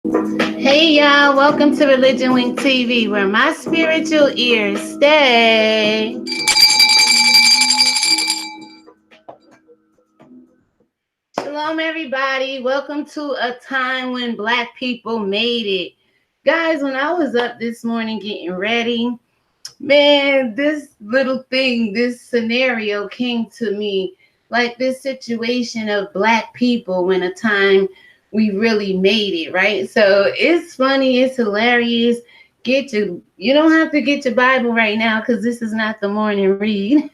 Hey y'all, welcome to Religion Wink TV, where my spiritual ears stay. Shalom, everybody. Welcome to a time when Black people made it. Guys, when I was up this morning getting ready, man, this little thing, this scenario came to me, like this situation of Black people when a time we really made it, right? So it's funny, it's hilarious. You don't have to get your Bible right now because this is not the morning read.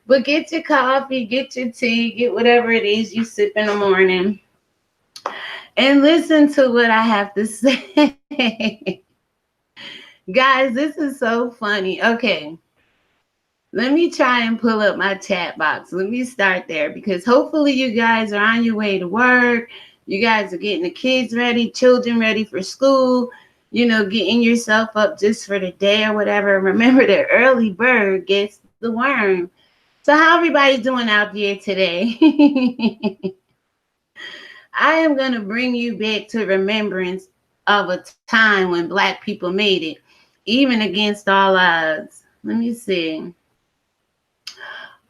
But get your coffee, get your tea, get whatever it is you sip in the morning, and listen to what I have to say. Guys, this is so funny. Okay, let me try and pull up my chat box. Let me start there because hopefully you guys are on your way to work. You guys are getting the kids ready, children ready for school, getting yourself up just for the day or whatever. Remember, the early bird gets the worm. So how everybody's doing out there today? I am going to bring you back to remembrance of a time when Black people made it, even against all odds. Let me see.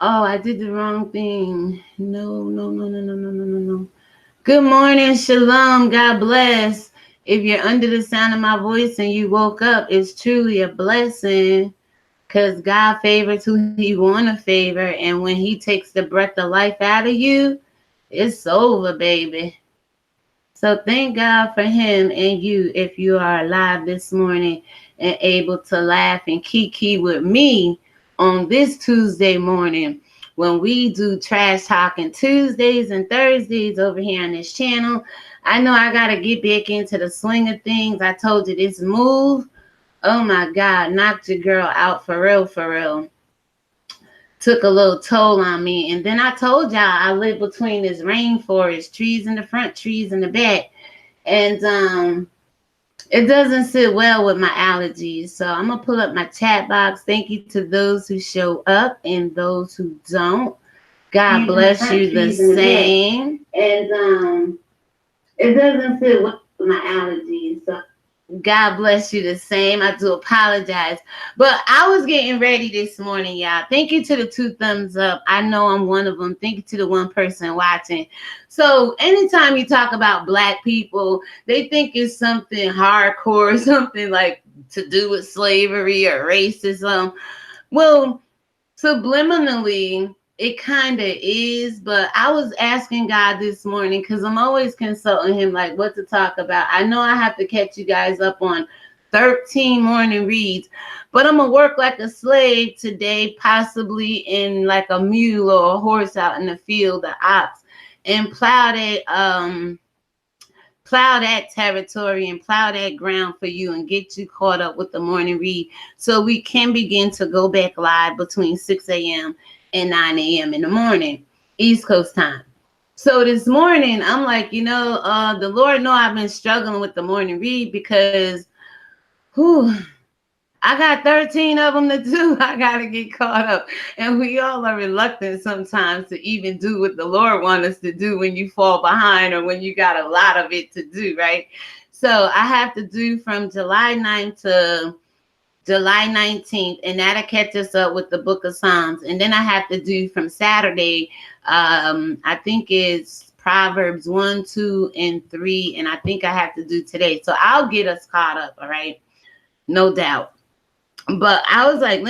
Oh, I did the wrong thing. No. Good morning, shalom. God bless. If you're under the sound of my voice and you woke up, it's truly a blessing because God favors who he want to favor. And when he takes the breath of life out of you, it's over, baby. So thank God for him and you if you are alive this morning and able to laugh and kiki with me on this Tuesday morning when we do Trash Talking Tuesdays and Thursdays over here on this channel. I know I got to get back into the swing of things. I told you this move, oh my God, knocked your girl out for real, for real. Took a little toll on me. And then I told y'all I live between this rainforest, trees in the front, trees in the back. And it doesn't sit well with my allergies. So I'm going to pull up my chat box. Thank you to those who show up and those who don't. God bless you the same. And it doesn't sit well with my allergies. So God bless you the same. I do apologize. But I was getting ready this morning, y'all. Thank you to the 2 thumbs up. I know I'm one of them. Thank you to the 1 person watching. So anytime you talk about Black people, they think it's something hardcore, something like to do with slavery or racism. Well, subliminally, it kind of is, but I was asking God this morning because I'm always consulting him like what to talk about. I know I have to catch you guys up on 13 morning reads, but I'm going to work like a slave today, possibly in like a mule or a horse out in the field, the ox, and plow that territory and plow that ground for you and get you caught up with the morning read so we can begin to go back live between 6 a.m. and 9 a.m. in the morning, East Coast time. So this morning, I'm like, the Lord know I've been struggling with the morning read because I got 13 of them to do. I got to get caught up. And we all are reluctant sometimes to even do what the Lord wants us to do when you fall behind or when you got a lot of it to do, right? So I have to do from July 9th to July 19th, and that'll catch us up with the book of Psalms. And then I have to do from Saturday, I think it's Proverbs 1, 2, and 3, and I think I have to do today. So I'll get us caught up, all right? No doubt. But I was like,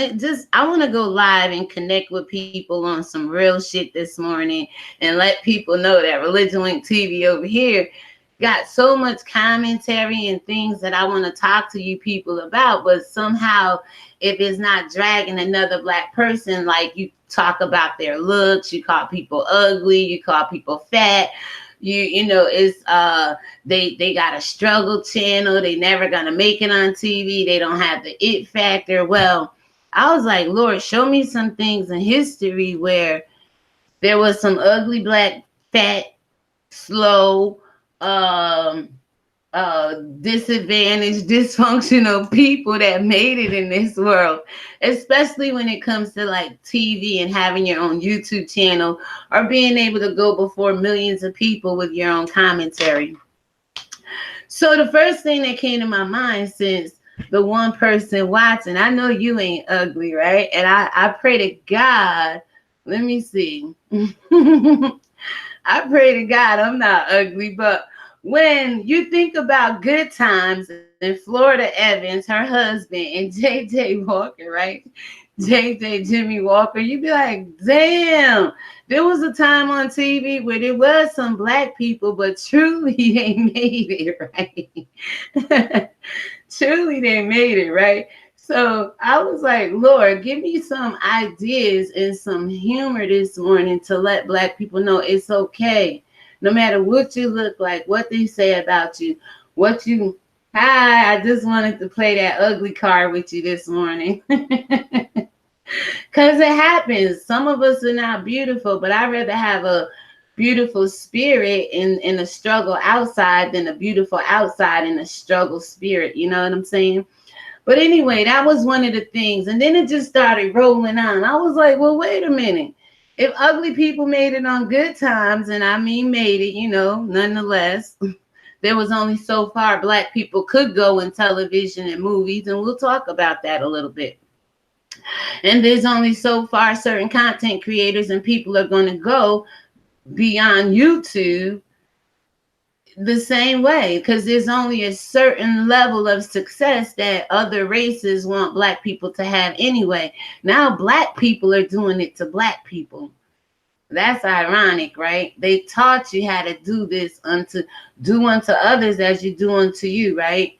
I want to go live and connect with people on some real shit this morning and let people know that Religion Link TV over here got so much commentary and things that I want to talk to you people about. But somehow, if it's not dragging another Black person, like you talk about their looks, you call people ugly, you call people fat, it's they got a struggle channel, they never gonna make it on TV, they don't have the it factor. Well, I was like, Lord, show me some things in history where there was some ugly, Black, fat, slow, disadvantaged, dysfunctional people that made it in this world, especially when it comes to like TV and having your own YouTube channel or being able to go before millions of people with your own commentary. So the first thing that came to my mind, since the one person watching, I know you ain't ugly, right? And I pray to God, let me see. I pray to God I'm not ugly, but when you think about Good Times and Florida Evans, her husband, and JJ Walker, right? JJ Jimmy Walker, you'd be like, damn, there was a time on TV where there was some black people, but truly they made it, right? Truly they made it, right? So I was like, Lord, give me some ideas and some humor this morning to let black people know it's okay. No matter what you look like, what they say about you, what you, hi, I just wanted to play that ugly card with you this morning. Because it happens. Some of us are not beautiful, but I'd rather have a beautiful spirit in a struggle outside than a beautiful outside in a struggle spirit. You know what I'm saying? But anyway, that was one of the things. And then it just started rolling on. I was like, well, wait a minute. If ugly people made it on Good Times, and I mean made it, you know, nonetheless, there was only so far black people could go in television and movies, and we'll talk about that a little bit. And there's only so far certain content creators and people are going to go beyond YouTube the same way, because there's only a certain level of success that other races want black people to have anyway. Now black people are doing it to black people. That's ironic, right? They taught you how to do this do unto others as you do unto you, right?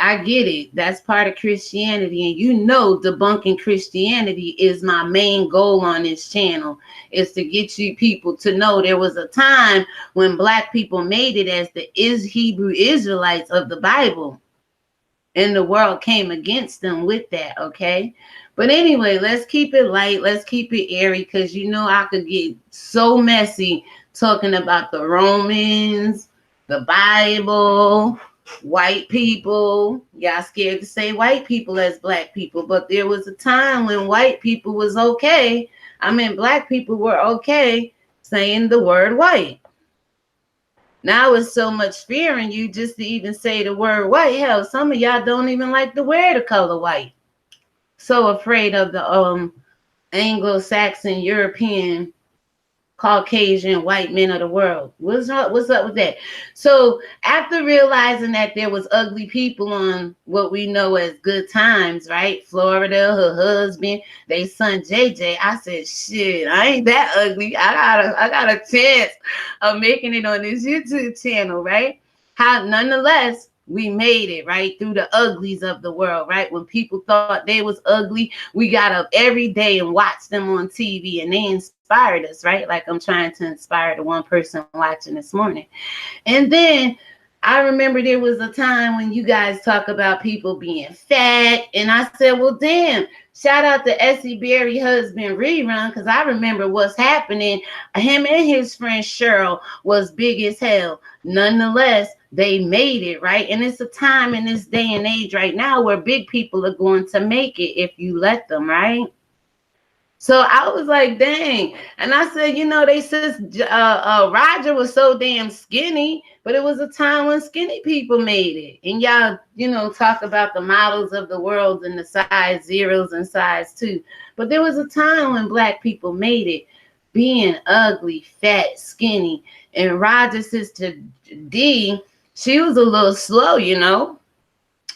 I get it. That's part of Christianity. And you know, debunking Christianity is my main goal on this channel, is to get you people to know there was a time when black people made it as the Hebrew Israelites of the Bible. And the world came against them with that, okay? But anyway, let's keep it light. Let's keep it airy, because you know I could get so messy talking about the Romans, the Bible, white people. Y'all scared to say white people as black people, but there was a time when white people was okay. I mean, black people were okay saying the word white. Now it's so much fear in you just to even say the word white. Hell, some of y'all don't even like to wear the color white. So afraid of the Anglo-Saxon, European, Caucasian white men of the world. What's up with that? So after realizing that there was ugly people on what we know as Good Times, right? Florida, her husband, they son JJ. I said, shit, I ain't that ugly. I got a chance of making it on this YouTube channel, right? Nonetheless, we made it, right? Through the uglies of the world, right? When people thought they was ugly, we got up every day and watched them on TV, and they inspired us, right? Like I'm trying to inspire the one person watching this morning. And then I remember there was a time when you guys talk about people being fat, and I said, well, damn, shout out to Essie Berry husband Rerun, because I remember what's happening. Him and his friend Cheryl was big as hell. Nonetheless, they made it, right? And it's a time in this day and age right now where big people are going to make it if you let them, right? So I was like, dang. And I said, you know, they said Roger was so damn skinny, but it was a time when skinny people made it. And y'all, you know, talk about the models of the world and the size zeros and size 2. But there was a time when black people made it, being ugly, fat, skinny. And Roger's sister D, she was a little slow, you know.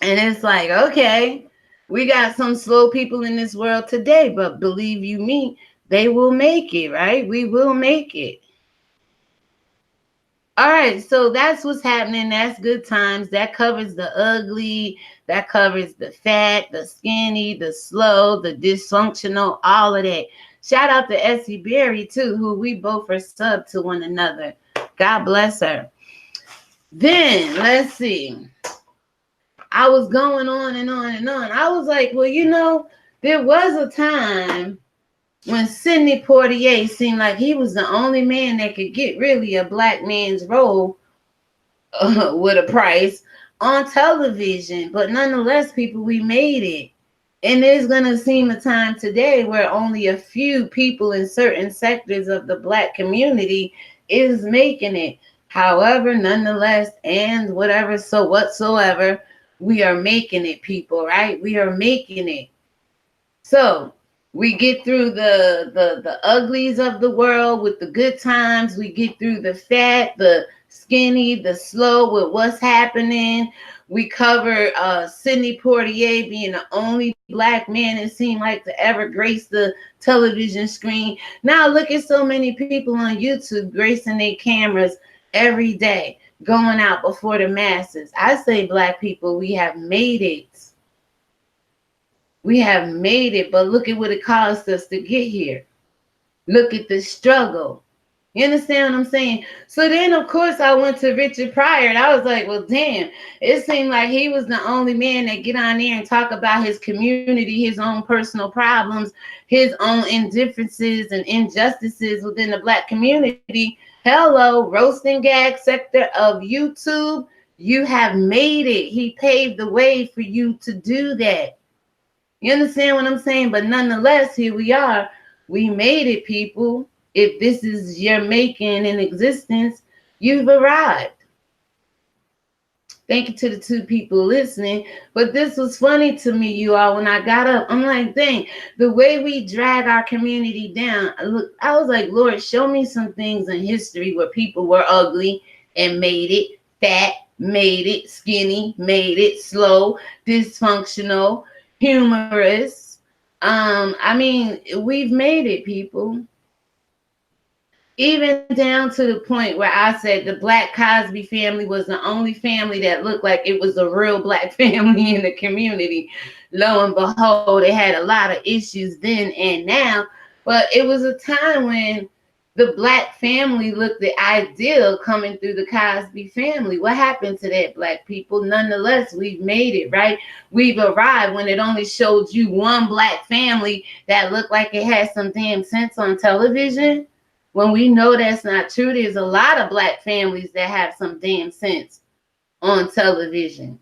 And it's like, okay, we got some slow people in this world today, but believe you me, they will make it, right? We will make it. All right, so that's what's happening. That's Good Times. That covers the ugly, that covers the fat, the skinny, the slow, the dysfunctional, all of that. Shout out to Essie Berry, too, who we both are sub to one another. God bless her. Then, let's see. I was going on and on and on. I was like, well, you know, there was a time when Sidney Poitier seemed like he was the only man that could get really a black man's role with a price on television. But nonetheless, people, we made it. And there's going to seem a time today where only a few people in certain sectors of the black community is making it. However, nonetheless, and whatever, so whatsoever, we are making it, people, right? We are making it. So we get through the uglies of the world with the good times. We get through the fat, the skinny, the slow with what's happening. We cover Sidney Poitier being the only black man it seemed like to ever grace the television screen. Now look at so many people on YouTube gracing their cameras every day, going out before the masses. I say, black people, we have made it. We have made it, but look at what it cost us to get here. Look at the struggle. You understand what I'm saying? So then, of course, I went to Richard Pryor, and I was like, well, damn, it seemed like he was the only man that get on there and talk about his community, his own personal problems, his own indifferences and injustices within the black community. Hello, roast and gag sector of YouTube, you have made it. He paved the way for you to do that. You understand what I'm saying? But nonetheless, here we are. We made it, people. If this is your making in existence, you've arrived. Thank you to the two people listening. But this was funny to me, you all, when I got up. I'm like, dang, the way we drag our community down. I was like, Lord, show me some things in history where people were ugly and made it, fat, made it, skinny, made it, slow, dysfunctional, humorous. I mean, we've made it, people. Even down to the point where I said the Black Cosby family was the only family that looked like it was a real black family in the community. Lo and behold, they had a lot of issues then and now, but it was a time when the black family looked ideal coming through the Cosby family. What happened to that, black people? Nonetheless, we've made it, right? We've arrived when it only showed you one black family that looked like it had some damn sense on television. When we know that's not true, there's a lot of black families that have some damn sense on television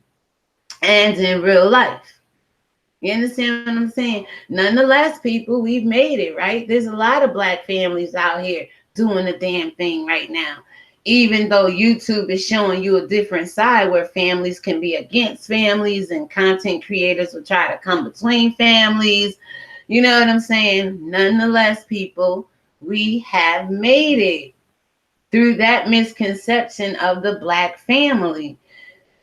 and in real life. You understand what I'm saying? Nonetheless, people, we've made it, right? There's a lot of black families out here doing the damn thing right now. Even though YouTube is showing you a different side where families can be against families and content creators will try to come between families. You know what I'm saying? Nonetheless, people, we have made it through that misconception of the black family.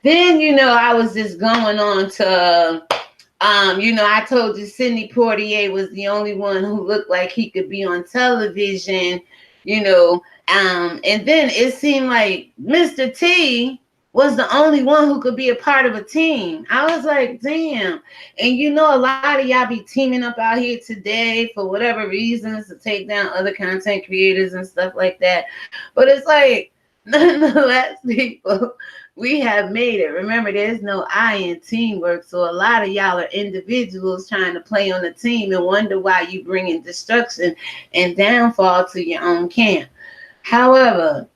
Then, I was just going on to, I told you Sidney Poitier was the only one who looked like he could be on television, and then it seemed like Mr. T was the only one who could be a part of a team. I was like, damn. And a lot of y'all be teaming up out here today for whatever reasons to take down other content creators and stuff like that. But it's like, nonetheless, people, we have made it. Remember, there's no I in teamwork. So a lot of y'all are individuals trying to play on the team and wonder why you bringing destruction and downfall to your own camp. However,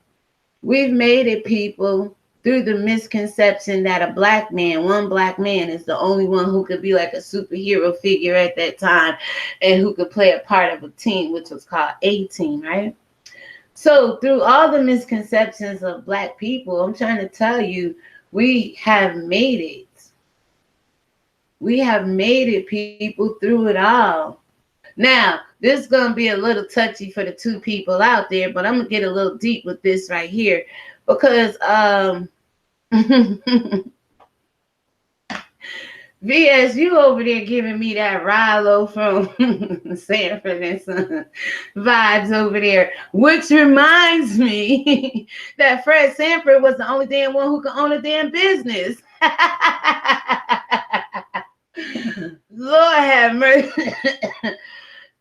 we've made it, people, through the misconception that one black man is the only one who could be like a superhero figure at that time and who could play a part of a team, which was called A Team, right? So through all the misconceptions of black people, I'm trying to tell you, we have made it. We have made it, people, through it all. Now, this is going to be a little touchy for the two people out there, but I'm going to get a little deep with this right here because VS, you over there giving me that Rilo from Sanford and Son vibes over there, which reminds me that Fred Sanford was the only damn one who could own a damn business. Lord have mercy.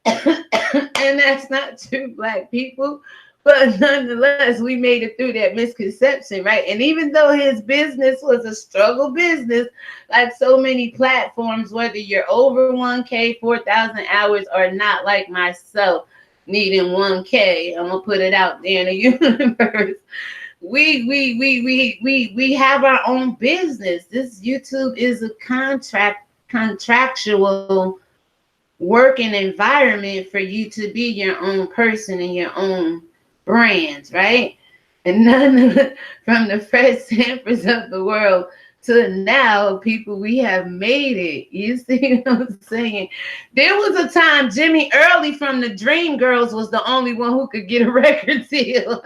And that's not true, black people. But nonetheless, we made it through that misconception, right? And even though his business was a struggle business, like so many platforms, whether you're over 1K, 4,000 hours, or not, like myself, needing 1K, I'm gonna put it out there in the universe. We have our own business. This YouTube is a contractual working environment for you to be your own person and your own brands, right? And none of, from the fresh samples of the world to now, people, we have made it. You see what I'm saying? There was a time Jimmy Early from the Dream Girls was the only one who could get a record deal.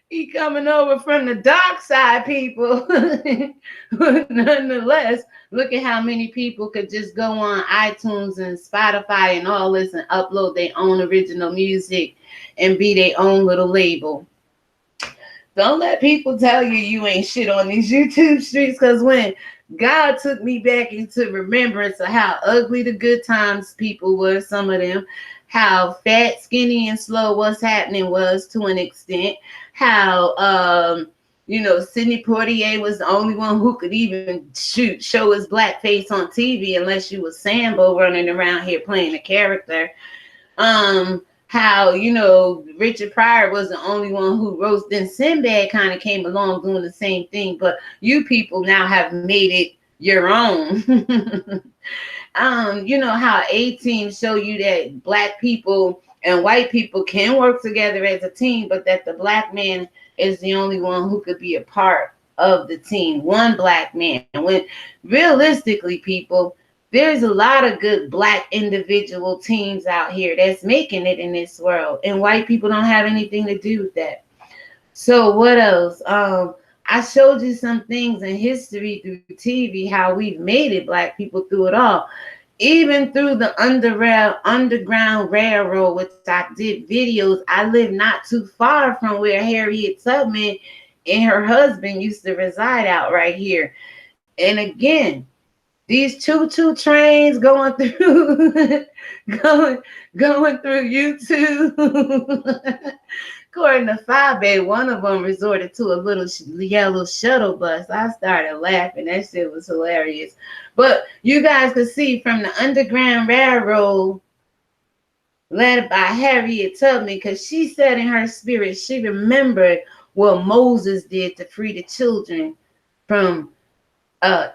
He coming over from the dark side, people. But nonetheless, look at how many people could just go on iTunes and Spotify and all this and upload their own original music and be their own little label. Don't let people tell you you ain't shit on these YouTube streets, because when God took me back into remembrance of how ugly the good times people were, some of them, how fat, skinny, and slow what's happening was to an extent, how Sidney Poitier was the only one who could even show his black face on TV unless you was Sambo running around here playing a character. How, Richard Pryor was the only one who wrote, then Sinbad kind of came along doing the same thing, but you people now have made it your own. How A-Team show you that black people and white people can work together as a team, but that the black man is the only one who could be a part of the team. One black man. When realistically, people, there's a lot of good black individual teams out here that's making it in this world, and white people don't have anything to do with that. So what else? I showed you some things in history through TV, how we've made it, black people, through it all. Even through the Underground Railroad, which I did videos. I live not too far from where Harriet Tubman and her husband used to reside out right here. And again, these choo-choo trains going through going through YouTube. According to Fabe, one of them resorted to a little yellow shuttle bus. I started laughing. That shit was hilarious. But you guys could see from the Underground Railroad led by Harriet Tubman, because she said in her spirit she remembered what Moses did to free the children from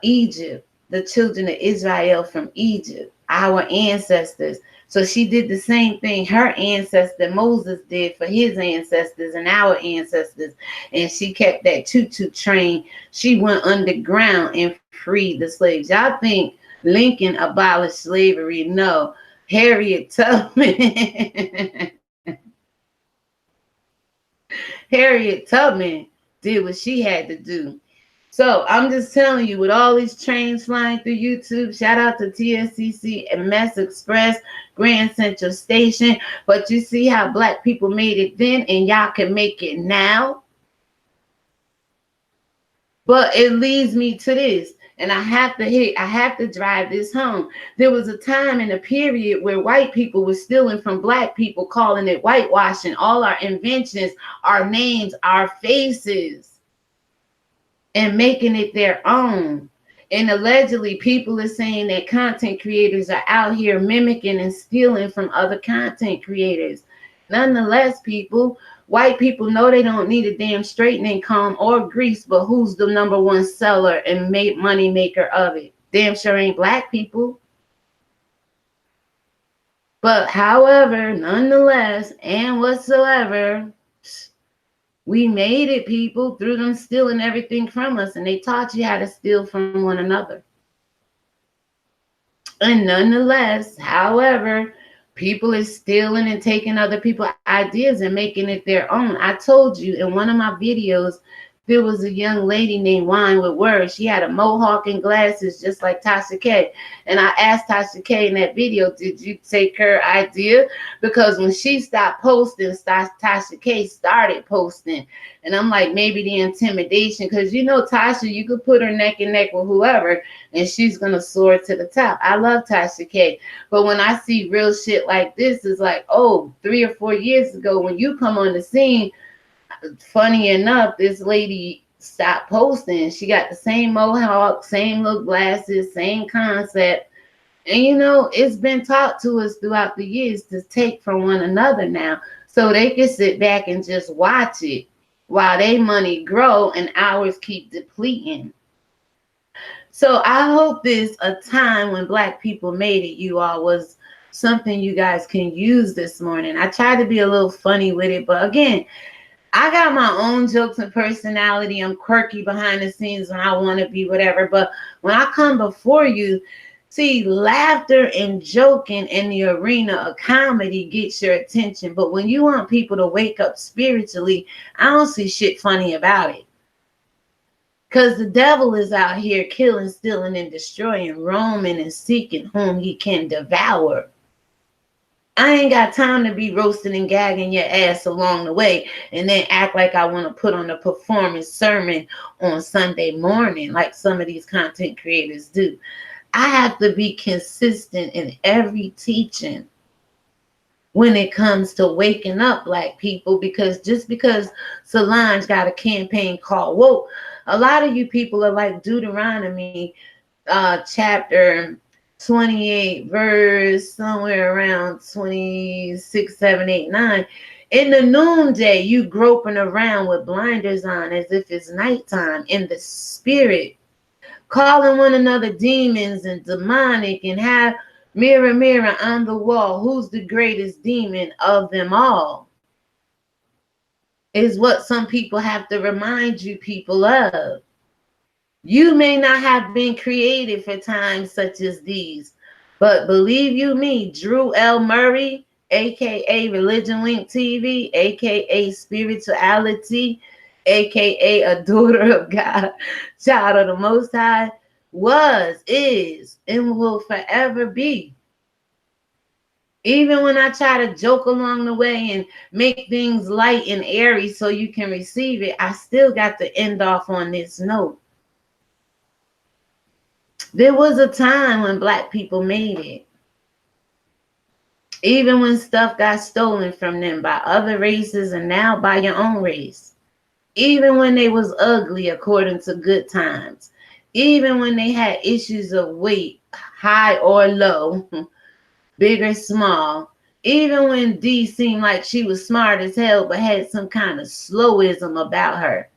Egypt. The children of Israel from Egypt, our ancestors. So she did the same thing her ancestor Moses did for his ancestors and our ancestors. And she kept that choo-choo train. She went underground and freed the slaves. Y'all think Lincoln abolished slavery? No. Harriet Tubman. Harriet Tubman did what she had to do. So I'm just telling you, with all these trains flying through YouTube, shout out to TSCC and Mess Express, Grand Central Station. But you see how black people made it then, and y'all can make it now. But it leads me to this, and I have to drive this home. There was a time in a period where white people were stealing from black people, calling it whitewashing. All our inventions, our names, our faces, and making it their own. And allegedly, people are saying that content creators are out here mimicking and stealing from other content creators. Nonetheless, people, white people know they don't need a damn straightening comb or grease, but who's the number one seller and money maker of it? Damn sure ain't black people. But however, nonetheless, and whatsoever, we made it, people, through them stealing everything from us, and they taught you how to steal from one another. And nonetheless, however, people are stealing and taking other people's ideas and making it their own. I told you in one of my videos, there was a young lady named Wine with Words. She had a mohawk and glasses just like Tasha K. And I asked Tasha K in that video, did you take her idea? Because when she stopped posting, Tasha K started posting. And I'm like, maybe the intimidation, because Tasha, you could put her neck and neck with whoever, and she's going to soar to the top. I love Tasha K. But when I see real shit like this, it's like, 3 or 4 years ago, when you come on the scene, funny enough, this lady stopped posting. She got the same mohawk, same little glasses, same concept. And it's been taught to us throughout the years to take from one another now, so they can sit back and just watch it while their money grow and ours keep depleting. So I hope this a time when black people made it, you all, was something you guys can use this morning. I tried to be a little funny with it, but again, I got my own jokes and personality. I'm quirky behind the scenes when I want to be whatever. But when I come before you, see, laughter and joking in the arena of comedy gets your attention. But when you want people to wake up spiritually, I don't see shit funny about it. Because the devil is out here killing, stealing, and destroying, roaming and seeking whom he can devour. I ain't got time to be roasting and gagging your ass along the way and then act like I want to put on a performance sermon on Sunday morning like some of these content creators do. I have to be consistent in every teaching when it comes to waking up Black people, because just because Solange got a campaign called Woke, a lot of you people are like Deuteronomy chapter 28, verse somewhere around 26, 7, 8, 9. In the noonday, you groping around with blinders on as if it's nighttime in the spirit, calling one another demons and demonic, and have mirror, mirror on the wall, who's the greatest demon of them all? Is what some people have to remind you people of. You may not have been created for times such as these, but believe you me, Drew L. Murray, aka ReligionWinked TV, aka Spirituality, aka a daughter of God, child of the Most High, was, is, and will forever be. Even when I try to joke along the way and make things light and airy so you can receive it, I still got to end off on this note. There was a time when Black people made it. Even when stuff got stolen from them by other races and now by your own race. Even when they was ugly according to Good Times. Even when they had issues of weight, high or low, big or small. Even when Dee seemed like she was smart as hell but had some kind of slowism about her.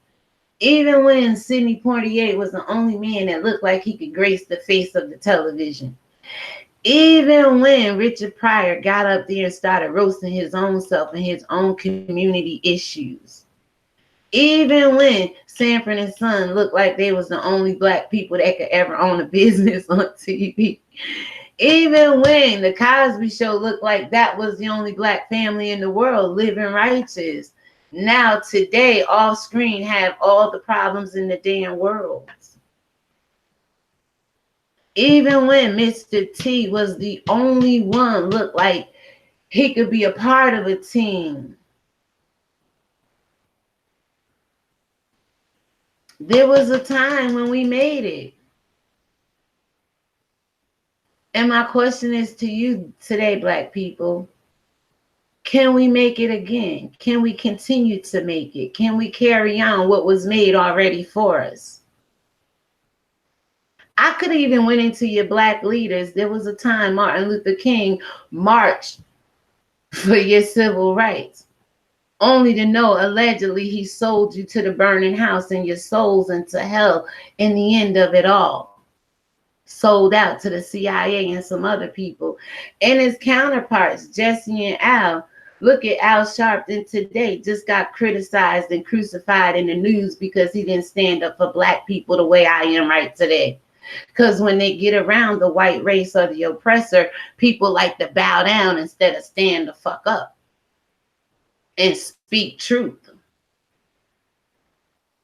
Even when Sidney Poitier was the only man that looked like he could grace the face of the television. Even when Richard Pryor got up there and started roasting his own self and his own community issues. Even when Sanford and Son looked like they was the only Black people that could ever own a business on TV. Even when the Cosby Show looked like that was the only Black family in the world living righteous. Now today, off screen have all the problems in the damn world. Even when Mr. T was the only one looked like he could be a part of a team. There was a time when we made it. And my question is to you today, Black people. Can we make it again? Can we continue to make it? Can we carry on what was made already for us? I could even went into your Black leaders. There was a time Martin Luther King marched for your civil rights, only to know allegedly he sold you to the burning house and your souls into hell in the end of it all. Sold out to the CIA and some other people. And his counterparts, Jesse and Al. Look at Al Sharpton today, just got criticized and crucified in the news because he didn't stand up for Black people the way I am right today. Because when they get around the white race or the oppressor, people like to bow down instead of stand the fuck up and speak truth.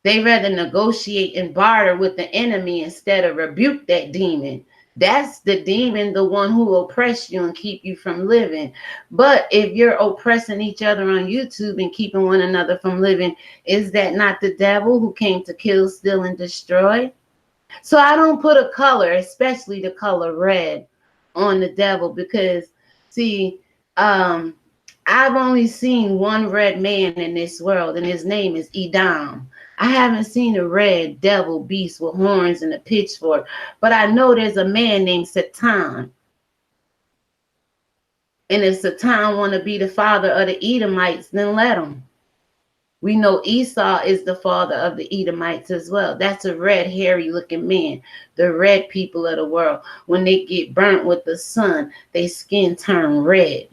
They rather negotiate and barter with the enemy instead of rebuke that demon. That's the demon, the one who will oppress you and keep you from living. But if you're oppressing each other on YouTube and keeping one another from living, is that not the devil who came to kill, steal, and destroy? So I don't put a color, especially the color red, on the devil because, see, I've only seen one red man in this world, and his name is Edom. I haven't seen a red devil beast with horns and a pitchfork, but I know there's a man named Satan. And if Satan want to be the father of the Edomites, then let him. We know Esau is the father of the Edomites as well. That's a red, hairy looking man. The red people of the world. When they get burnt with the sun, their skin turn red.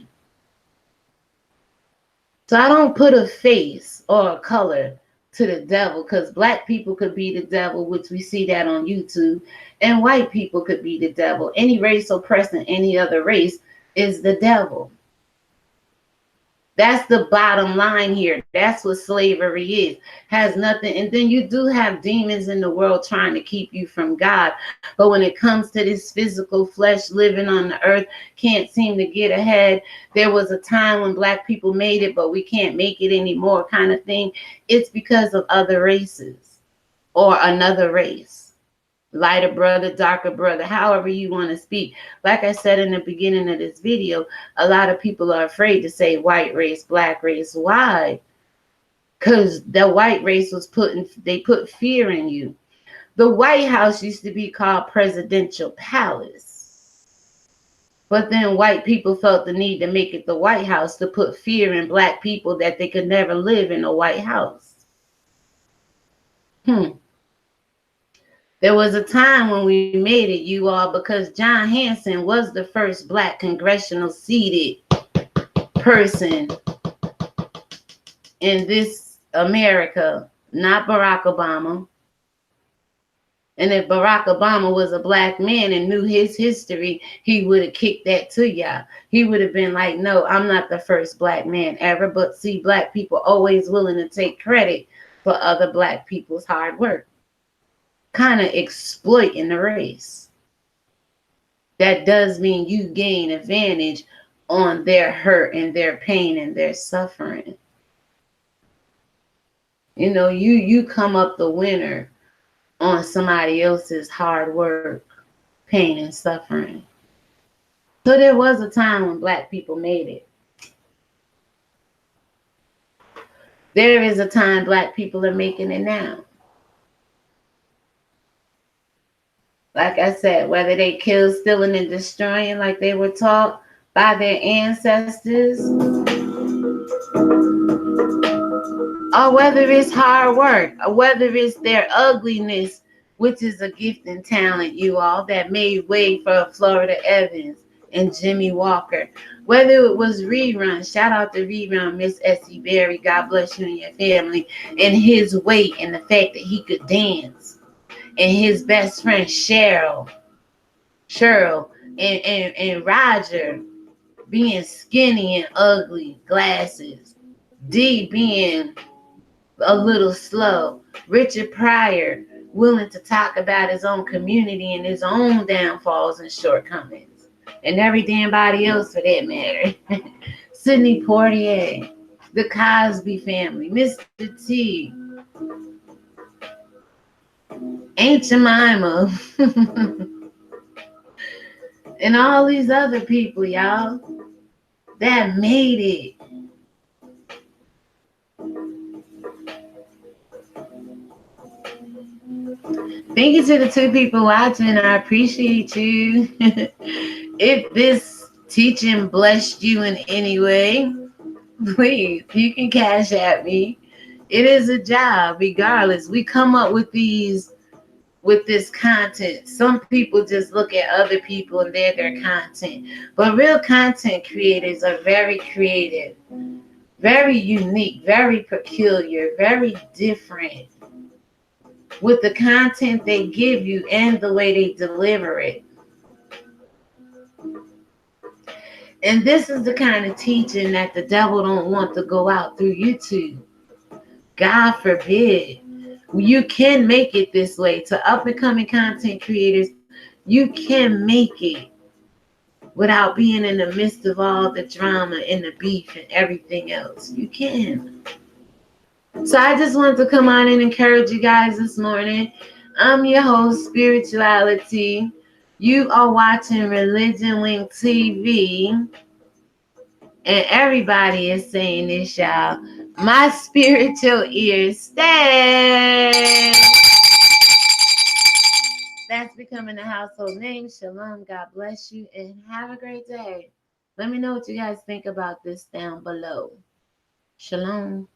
So I don't put a face or a color to the devil, because black people could be the devil, which we see that on YouTube, and white people could be the devil. Any race oppressing any other race is the devil. That's the bottom line here. That's what slavery is. Has nothing. And then you do have demons in the world trying to keep you from God. But when it comes to this physical flesh living on the earth, can't seem to get ahead. There was a time when black people made it, but we can't make it anymore kind of thing. It's because of other races or another race. Lighter brother, darker brother, however you want to speak. Like I said in the beginning of this video, a lot of people are afraid to say white race, black race. Why? Because the white race was they put fear in you. The White House used to be called Presidential Palace. But then white people felt the need to make it the White House to put fear in black people that they could never live in a White House. There was a time when we made it, you all, because John Hanson was the first black congressional seated person in this America, not Barack Obama. And if Barack Obama was a black man and knew his history, he would have kicked that to y'all. He would have been like, no, I'm not the first black man ever. But see, black people always willing to take credit for other black people's hard work. Kind of exploiting the race. That does mean you gain advantage on their hurt and their pain and their suffering. You know, you come up the winner on somebody else's hard work, pain, and suffering. So there was a time when black people made it. There is a time black people are making it now. Like I said, whether they kill, stealing, and destroying like they were taught by their ancestors, or whether it's hard work, or whether it's their ugliness, which is a gift and talent, you all, that made way for Florida Evans and Jimmy Walker. Whether it was Rerun, shout out to Rerun, Miss Essie Berry, God bless you and your family, and his weight and the fact that he could dance. And his best friend Cheryl, and Roger being skinny and ugly, glasses. D being a little slow. Richard Pryor willing to talk about his own community and his own downfalls and shortcomings. And every damn body else for that matter. Sidney Poitier, the Cosby family, Mr. T, Aunt Jemima, and all these other people, y'all, that made it. Thank you to the 2 people watching. I appreciate you. If this teaching blessed you in any way, please, you can cash at me. It is a job, regardless. We come up with this content. Some people just look at other people and they're their content. But real content creators are very creative, very unique, very peculiar, very different with the content they give you and the way they deliver it. And this is the kind of teaching that the devil don't want to go out through YouTube. God forbid. You can make it this way. To up and coming content creators, you can make it without being in the midst of all the drama and the beef and everything else. You can. So I just wanted to come on and encourage you guys this morning. I'm your host, Spirituality. You are watching ReligionWinked TV. And everybody is saying this, y'all. My spiritual ears stand. That's becoming a household name. Shalom. God bless you and have a great day. Let me know what you guys think about this down below. Shalom.